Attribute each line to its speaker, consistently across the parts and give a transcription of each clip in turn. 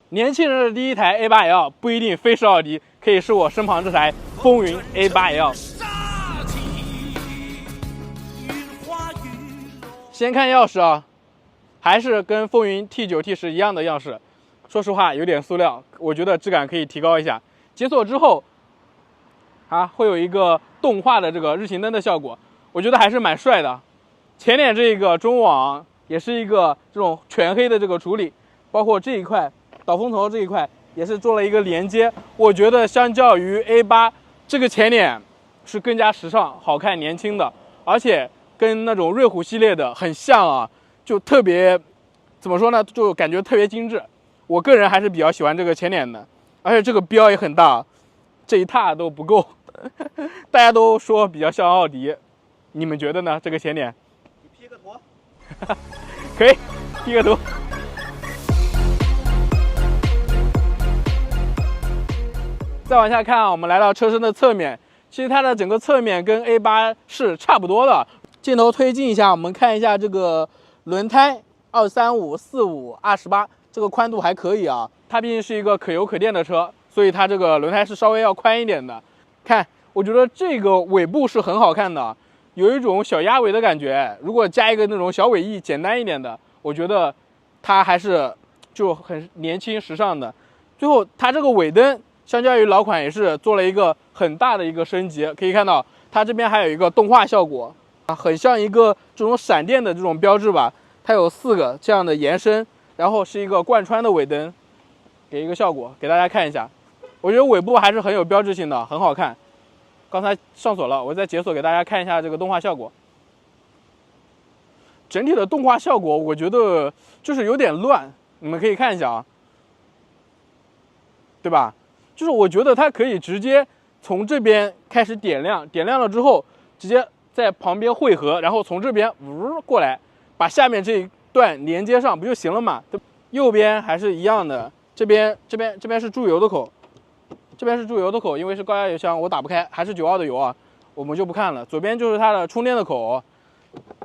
Speaker 1: 年轻人的第一台 A8L 不一定非是奥迪，可以是我身旁这台风云 A8L。先看钥匙啊，还是跟风云 T9、T10一样的样式，说实话有点塑料，我觉得质感可以提高一下。解锁之后，会有一个动画的这个日行灯的效果，我觉得还是蛮帅的。前脸这个中网也是一个这种全黑的这个处理，包括这一块导风头这一块也是做了一个连接，我觉得相较于 A8 这个前脸是更加时尚、好看、年轻的，而且跟那种瑞虎系列的很像啊，就特别怎么说呢，就感觉特别精致。我个人还是比较喜欢这个前脸的，而且这个标也很大，这一沓都不够。大家都说比较像奥迪，你们觉得呢？这个前脸？
Speaker 2: 你 P 个图。
Speaker 1: 可以 P 个图。再往下看啊，我们来到车身的侧面，其实它的整个侧面跟 A8 是差不多的。镜头推进一下，我们看一下这个轮胎235/45/28，这个宽度还可以啊。它毕竟是一个可油可电的车，所以它这个轮胎是稍微要宽一点的。看，我觉得这个尾部是很好看的，有一种小鸭尾的感觉。如果加一个那种小尾翼，简单一点的，我觉得它还是就很年轻时尚的。最后，它这个尾灯相较于老款也是做了一个很大的一个升级，可以看到它这边还有一个动画效果啊，很像一个这种闪电的这种标志吧。它有4个这样的延伸，然后是一个贯穿的尾灯，给一个效果给大家看一下。我觉得尾部还是很有标志性的，很好看。刚才上锁了，我再解锁给大家看一下这个动画效果。整体的动画效果我觉得就是有点乱，你们可以看一下啊，对吧？就是我觉得它可以直接从这边开始点亮，点亮了之后直接在旁边汇合，然后从这边过来，把下面这一段连接上不就行了嘛？右边还是一样的，这边是注油的口。这边是注油的口，因为是高压油箱，我打不开，还是92的油啊，我们就不看了。左边就是它的充电的口，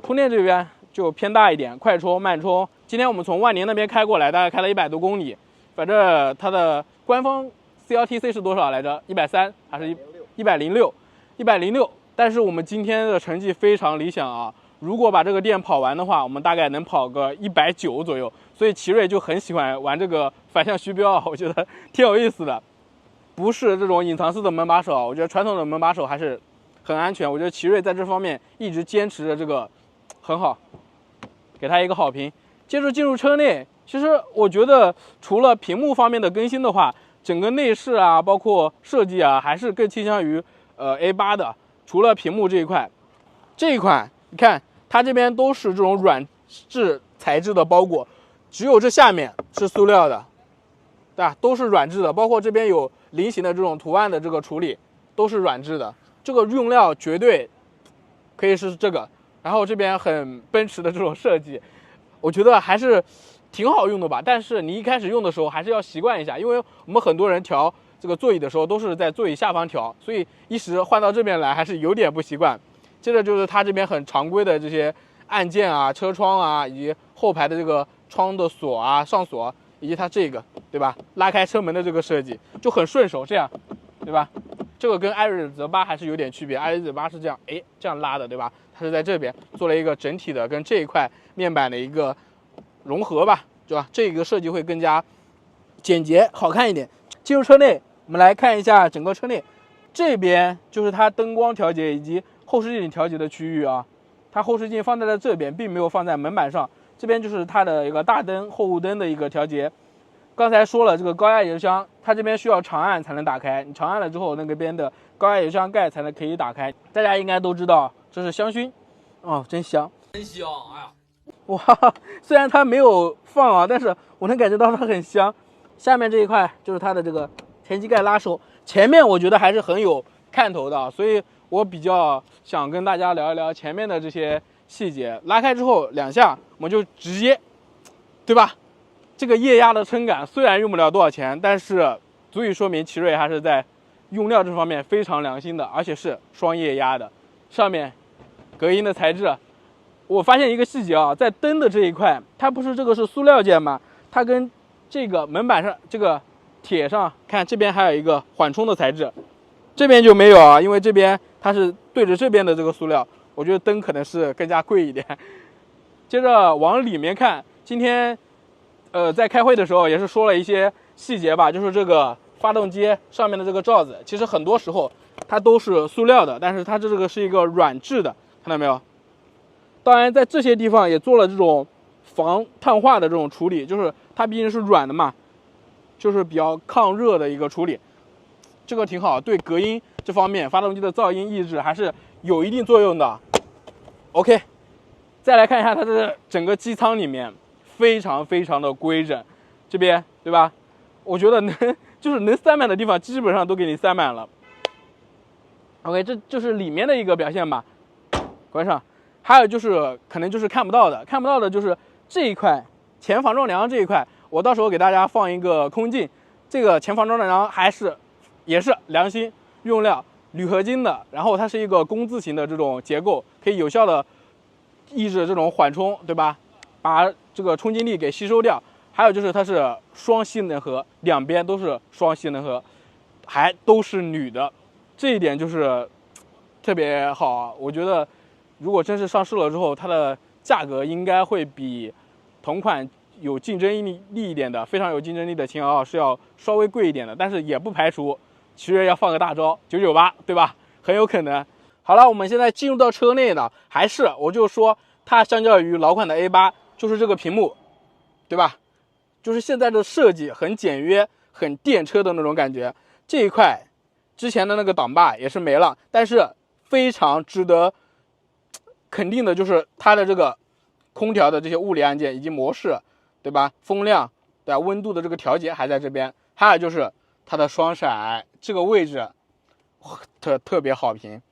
Speaker 1: 充电这边就偏大一点，快充、慢充。今天我们从万宁那边开过来，大概开了100多公里，反正它的官方 CLTC 是多少来着？130还是106？106。但是我们今天的成绩非常理想啊，如果把这个店跑完的话，我们大概能跑个190左右。所以奇瑞就很喜欢玩这个反向虚标啊，我觉得挺有意思的。不是这种隐藏式的门把手，我觉得传统的门把手还是很安全。我觉得奇瑞在这方面一直坚持着这个很好，给他一个好评。接着进入车内，其实我觉得除了屏幕方面的更新的话，整个内饰啊，包括设计啊，还是更倾向于A8 的。除了屏幕这一块，这一款你看它这边都是这种软质材质的包裹，只有这下面是塑料的，对吧？都是软质的，包括这边有菱形的这种图案的这个处理都是软质的，这个用料绝对可以是这个。然后这边很奔驰的这种设计，我觉得还是挺好用的吧。但是你一开始用的时候还是要习惯一下，因为我们很多人调这个座椅的时候都是在座椅下方调，所以一时换到这边来还是有点不习惯。接着就是它这边很常规的这些按键啊、车窗啊，以及后排的这个窗的锁啊、上锁。以及它这个，对吧？拉开车门的这个设计就很顺手，这样，对吧？这个跟艾瑞泽8还是有点区别，艾瑞泽8是这样，这样拉的，对吧？它是在这边做了一个整体的跟这一块面板的一个融合吧，对吧？这个设计会更加简洁好看一点。进入车内，我们来看一下整个车内，这边就是它灯光调节以及后视镜调节的区域啊，它后视镜放在了这边，并没有放在门板上。这边就是它的一个大灯、后雾灯的一个调节。刚才说了，这个高压油箱，它这边需要长按才能打开，你长按了之后，那个边的高压油箱盖才能可以打开。大家应该都知道，这是香薰，哦，真香，
Speaker 2: 真香！哎呀，
Speaker 1: 哇，虽然它没有放啊，但是我能感觉到它很香。下面这一块就是它的这个前机盖拉手，前面我觉得还是很有看头的，所以我比较想跟大家聊一聊前面的这些细节。拉开之后2下，我们就直接，对吧？这个液压的撑杆虽然用不了多少钱，但是足以说明奇瑞还是在用料这方面非常良心的，而且是双液压的。上面隔音的材质，我发现一个细节啊，在灯的这一块，它不是这个是塑料件吗？它跟这个门板上这个铁上，看这边还有一个缓冲的材质，这边就没有啊，因为这边它是对着这边的这个塑料，我觉得灯可能是更加贵一点。接着往里面看，今天在开会的时候也是说了一些细节吧，就是这个发动机上面的这个罩子，其实很多时候它都是塑料的，但是它这个是一个软质的，看到没有？当然在这些地方也做了这种防碳化的这种处理，就是它毕竟是软的嘛，就是比较抗热的一个处理，这个挺好，对隔音这方面，发动机的噪音抑制还是有一定作用的。OK， 再来看一下它的整个机舱里面，非常非常的规整，这边对吧？我觉得能塞满的地方基本上都给你塞满了。OK， 这就是里面的一个表现吧。关上。还有就是可能就是看不到的就是这一块前防撞梁这一块，我到时候给大家放一个空镜。这个前防撞梁也是良心用料，铝合金的，然后它是一个工字形的这种结构，可以有效的抑制这种缓冲，对吧？把这个冲击力给吸收掉。还有就是它是双吸能盒，两边都是双吸能盒，还都是铝的，这一点就是特别好啊，我觉得。如果真是上市了之后，它的价格应该会比同款有竞争力一点的，非常有竞争力的秦2是要稍微贵一点的，但是也不排除奇瑞要放个大招998，对吧？很有可能。好了，我们现在进入到车内的，我就说它相较于老款的 A8，就是这个屏幕，对吧？就是现在的设计很简约，很电车的那种感觉。这一块之前的那个挡把也是没了，但是非常值得肯定的就是它的这个空调的这些物理按键以及模式，对吧？风量，对吧？温度的这个调节还在这边。还有就是它的双闪这个位置，特别好评，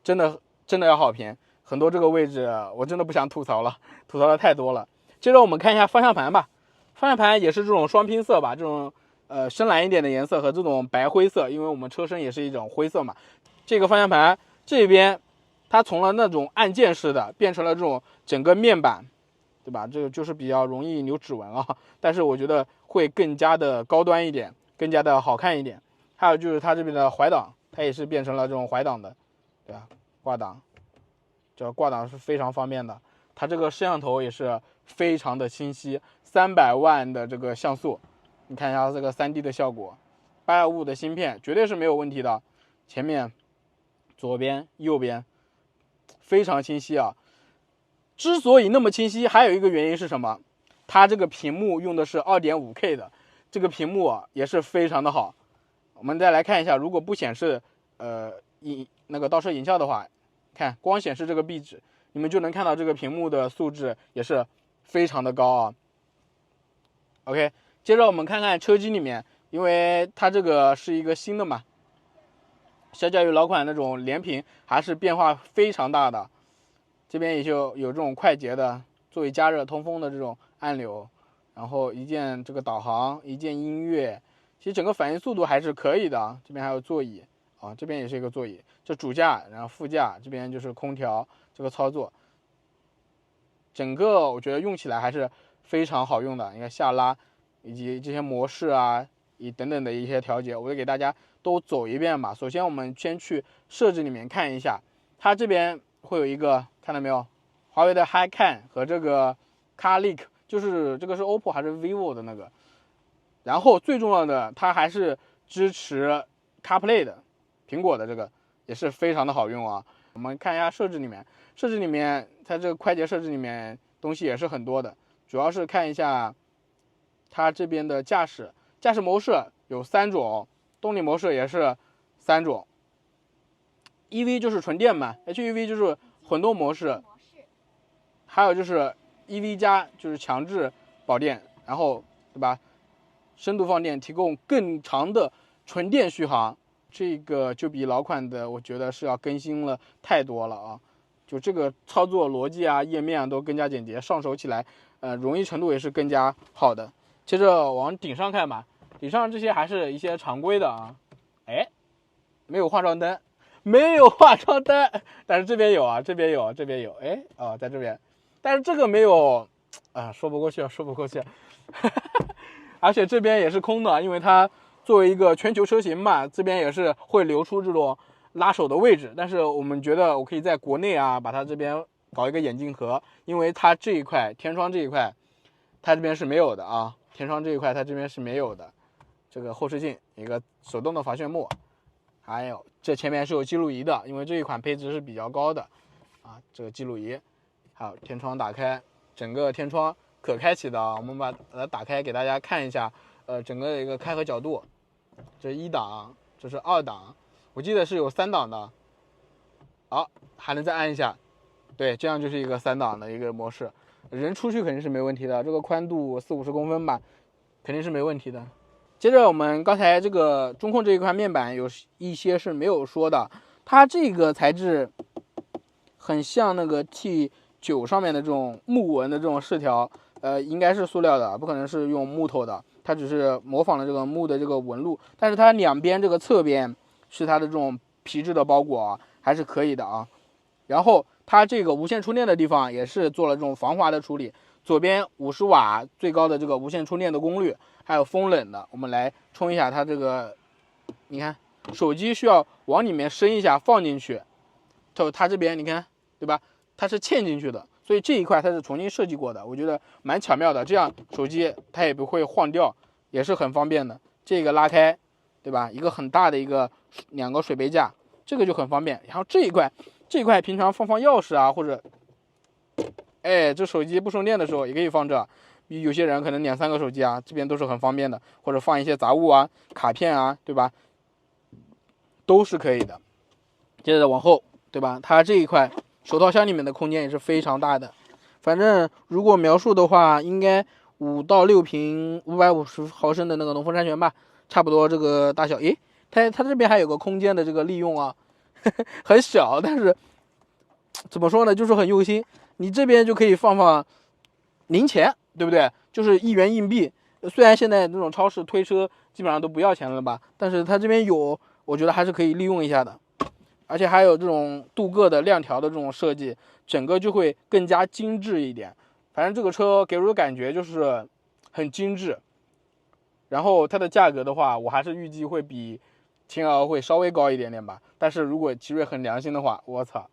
Speaker 1: 真的要好评。很多这个位置我真的不想吐槽了，吐槽的太多了。接着我们看一下方向盘吧，方向盘也是这种双拼色吧，这种深蓝一点的颜色和这种白灰色，因为我们车身也是一种灰色嘛。这个方向盘这边。它从了那种按键式的变成了这种整个面板，对吧？这个就是比较容易留指纹啊，但是我觉得会更加的高端一点，更加的好看一点。还有就是它这边的怀档，它也是变成了这种怀档的，对吧？挂档，这挂档是非常方便的。它这个摄像头也是非常的清晰，300万的这个像素，你看一下这个 3D 的效果，85的芯片绝对是没有问题的。前面、左边、右边。非常清晰啊！之所以那么清晰，还有一个原因是什么？它这个屏幕用的是 2.5K 的，这个屏幕也是非常的好。我们再来看一下，如果不显示那个倒车影像的话，看光显示这个壁纸，你们就能看到这个屏幕的素质也是非常的高啊。OK， 接着我们看看车机里面，因为它这个是一个新的嘛。相较于老款那种连屏，还是变化非常大的。这边也就有这种快捷的座椅加热、通风的这种按钮，然后一键这个导航，一键音乐，其实整个反应速度还是可以的。这边还有座椅啊，这边也是一个座椅，这主驾，然后副驾这边就是空调这个操作，整个我觉得用起来还是非常好用的。你看下拉以及这些模式啊，等等的一些调节，我就给大家都走一遍吧。首先我们先去设置里面看一下，它这边会有一个看到没有，华为的 HiCam 和这个 CarLink， 就是这个是 OPPO 还是 vivo 的那个。然后最重要的，它还是支持 CarPlay 的，苹果的这个也是非常的好用啊。我们看一下设置里面它这个快捷设置里面东西也是很多的，主要是看一下它这边的驾驶模式有3种。动力模式也是3种 ，EV 就是纯电嘛 ，HEV 就是混动模式，还有就是 EV 加就是强制保电，然后对吧？深度放电提供更长的纯电续航，这个就比老款的我觉得是要更新了太多了啊！就这个操作逻辑啊、页面啊都更加简洁，上手起来容易程度也是更加好的。接着往顶上看吧。顶上这些还是一些常规的啊，没有化妆灯，但是这边有啊，这边有，在这边，但是这个没有啊，说不过去。而且这边也是空的，因为它作为一个全球车型嘛，这边也是会留出这种拉手的位置。但是我们觉得我可以在国内啊，把它这边搞一个眼镜盒，因为它这一块天窗这一块，它这边是没有的啊，天窗这一块它这边是没有的。这个后视镜一个手动的防眩目，还有这前面是有记录仪的，因为这一款配置是比较高的啊，这个记录仪，还有天窗打开，整个天窗可开启的啊，我们把它打开给大家看一下，整个的一个开合角度，这是1档，这是2档，我记得是有3档的，好，还能再按一下，对，这样就是一个3档的一个模式，人出去肯定是没问题的，这个宽度40-50公分吧，肯定是没问题的。接着我们刚才这个中控这一块面板有一些是没有说的，它这个材质很像那个 T9 上面的这种木纹的这种饰条，应该是塑料的，不可能是用木头的，它只是模仿了这个木的这个纹路，但是它两边这个侧边是它的这种皮质的包裹啊，还是可以的啊。然后它这个无线充电的地方也是做了这种防滑的处理，左边50瓦最高的这个无线充电的功率。还有风冷的，我们来充一下它这个，你看手机需要往里面伸一下放进去，它这边你看对吧？它是嵌进去的，所以这一块它是重新设计过的，我觉得蛮巧妙的，这样手机它也不会晃掉，也是很方便的。这个拉开，对吧？一个很大的2个水杯架，这个就很方便。然后这一块平常放钥匙啊，或者，这手机不充电的时候也可以放这。有些人可能2-3个手机啊，这边都是很方便的，或者放一些杂物啊、卡片啊，对吧？都是可以的。接着往后，对吧？它这一块手套箱里面的空间也是非常大的，反正如果描述的话，应该5到6瓶550毫升的那个农夫山泉吧，差不多这个大小。它这边还有个空间的这个利用啊，很小，但是怎么说呢，就是很用心。你这边就可以放零钱。对不对？就是1元硬币，虽然现在那种超市推车基本上都不要钱了吧，但是它这边有，我觉得还是可以利用一下的。而且还有这种镀铬的亮条的这种设计，整个就会更加精致一点。反正这个车给我的感觉就是很精致。然后它的价格的话，我还是预计会比秦尔会稍微高一点点吧。但是如果奇瑞很良心的话，我操，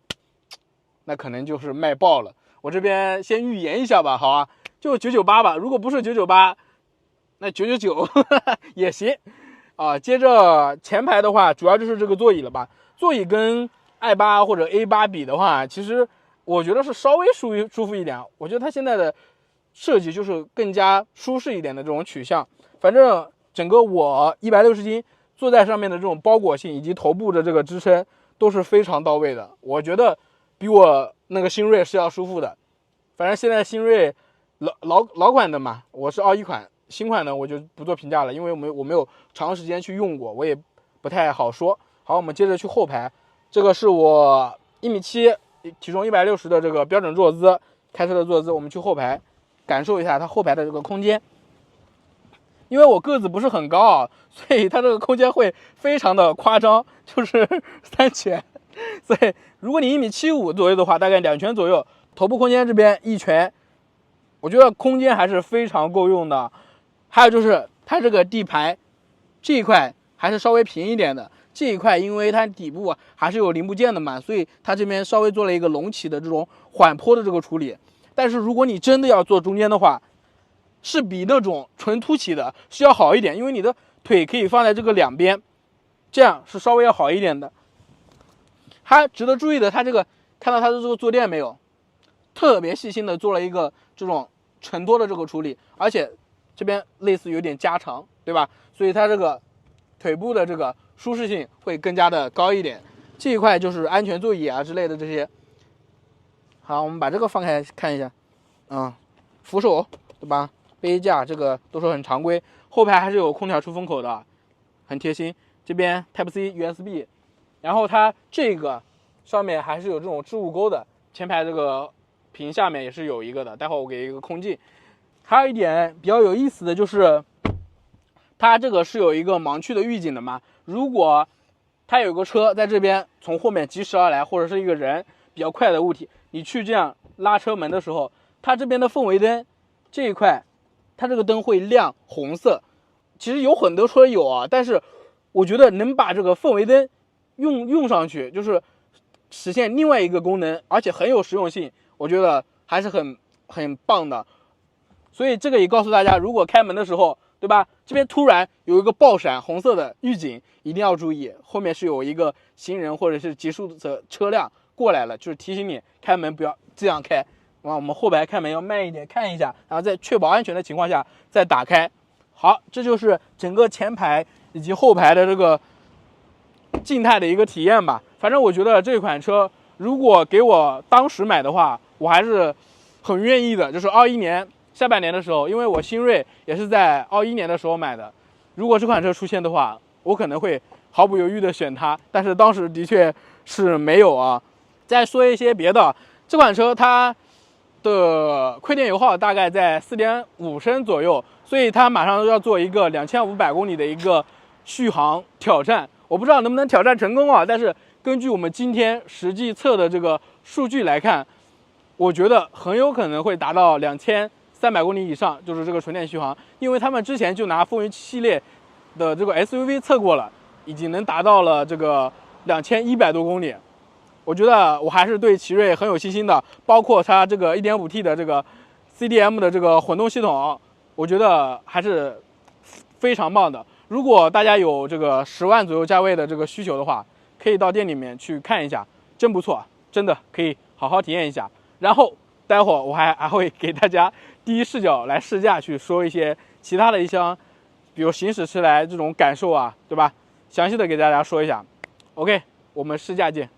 Speaker 1: 那可能就是卖爆了。我这边先预言一下吧，好啊。就998吧，如果不是998，那999也行啊。接着前排的话，主要就是这个座椅了吧。座椅跟i8或者 A8比的话，其实我觉得是稍微舒服一点。我觉得它现在的设计就是更加舒适一点的这种取向。反正整个我160斤坐在上面的这种包裹性以及头部的这个支撑都是非常到位的。我觉得比我那个新锐是要舒服的。反正现在新锐老款的嘛，我是21款，新款的我就不做评价了，因为我没有长时间去用过，我也不太好说。好，我们接着去后排，这个是我1.7米，体重160的这个标准坐姿，开车的坐姿。我们去后排，感受一下它后排的这个空间。因为我个子不是很高啊，所以它这个空间会非常的夸张，就是3拳。所以如果你1.75米左右的话，大概2拳左右，头部空间这边1拳。我觉得空间还是非常够用的，还有就是它这个地排这一块还是稍微平一点的，这一块因为它底部还是有零部件的嘛，所以它这边稍微做了一个隆起的这种缓坡的这个处理。但是如果你真的要坐中间的话，是比那种纯凸起的是要好一点，因为你的腿可以放在这个两边，这样是稍微要好一点的。还值得注意的，它这个看到它的这个坐垫没有？特别细心的做了一个这种承托的这个处理，而且这边类似有点加长，对吧？所以它这个腿部的这个舒适性会更加的高一点。这一块就是安全座椅啊之类的这些。好，我们把这个放开看一下，扶手对吧？杯架这个都是很常规，后排还是有空调出风口的，很贴心。这边 Type C USB， 然后它这个上面还是有这种置物钩的，前排这个屏下面也是有一个的，待会儿我给一个空镜。还有一点比较有意思的就是，它这个是有一个盲区的预警的嘛，如果它有个车在这边从后面疾驶而来，或者是一个人比较快的物体，你去这样拉车门的时候，它这边的氛围灯这一块它这个灯会亮红色。其实有很多车有啊，但是我觉得能把这个氛围灯用上去，就是实现另外一个功能，而且很有实用性，我觉得还是很棒的。所以这个也告诉大家，如果开门的时候，对吧？这边突然有一个爆闪红色的预警，一定要注意，后面是有一个行人或者是急速的车辆过来了，就是提醒你开门不要这样开。我们后排开门要慢一点，看一下，然后在确保安全的情况下再打开。好，这就是整个前排以及后排的这个静态的一个体验吧。反正我觉得这款车如果给我当时买的话，我还是很愿意的。就是21年下半年的时候，因为我新锐也是在21年的时候买的，如果这款车出现的话，我可能会毫不犹豫的选它，但是当时的确是没有啊。再说一些别的，这款车它的亏电油耗大概在 4.5 升左右，所以它马上要做一个2500公里的一个续航挑战。我不知道能不能挑战成功啊，但是根据我们今天实际测的这个数据来看，我觉得很有可能会达到2300公里以上，就是这个纯电续航。因为他们之前就拿风云系列的这个 SUV 测过了，已经能达到了这个2100多公里。我觉得我还是对奇瑞很有信心的，包括它这个 1.5T 的这个 CDM 的这个混动系统，我觉得还是非常棒的。如果大家有这个10万左右价位的这个需求的话，可以到店里面去看一下，真不错，真的可以好好体验一下。然后待会儿我还会给大家第一视角来试驾，去说一些其他的一些，比如行驶起来这种感受啊，对吧？详细的给大家说一下。OK， 我们试驾见。